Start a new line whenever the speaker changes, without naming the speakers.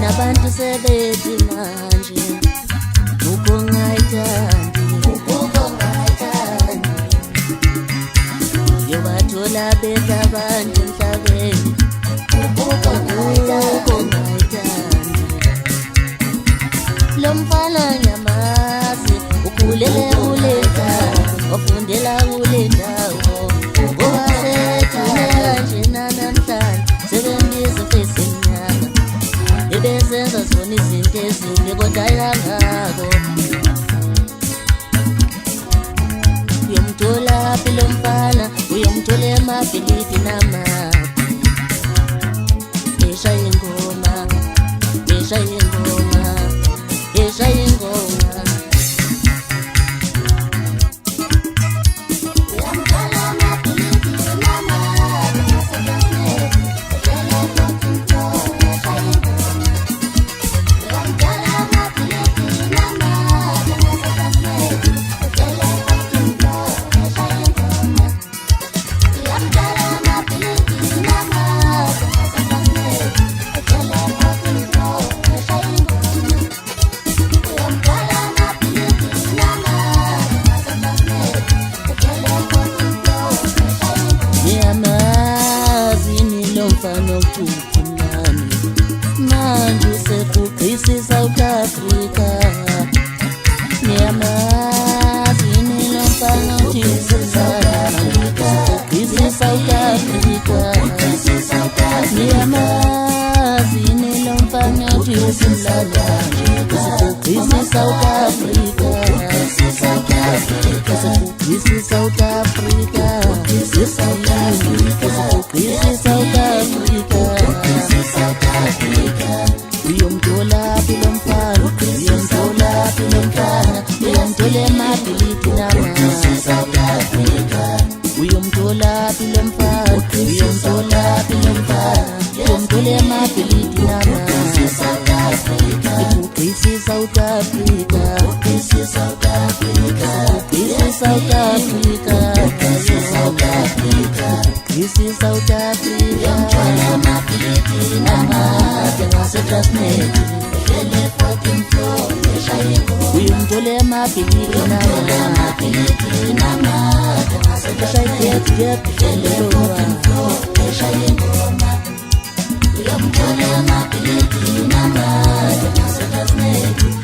Nabantu sebethi manje ukungayithandi yobathola bethu abantu emhlabeni ukungayithandi lo mfana nyamazi ukhulele kule ndawo wafundela kule ndawo owasethuleka njena namhlanje sebembisa face emnyama ebesenza zona izinto ezimbi kodwa yangako uyomthola phi lo mfana uyomthola emabhilidi namaphi eshaya ingoma eshaya ingoma eshaya ingoma manje sekugqisa iSouth Africa niyamazi lo mfana uthisa sekugqisa iSouth Africa niyamazi lo mfana uthisa sekugqisa iSouth Africa sekugqisa iSouth Africa uyomthola phi lo mfana uyomthola phi lo mfana uyomthola emabhilidi namaphi uyomthola phi lo mfana uyomthola phi lo mfana uyomthola emabhilidi namaphi ukugqisa iSouth Africa ukugqisa iSouth Africa ukugqisa iSouth Africa ukugqisa iSouth Africa emabhilidi namaphi ngaseTransnet ehlele 14 floor eshaya ingoma uyomthola emabhilidi namaphi ngaseTransnet ehlele 14 floor eshaya ingoma uyomthola emabhilidi namaphi ngaseTransnet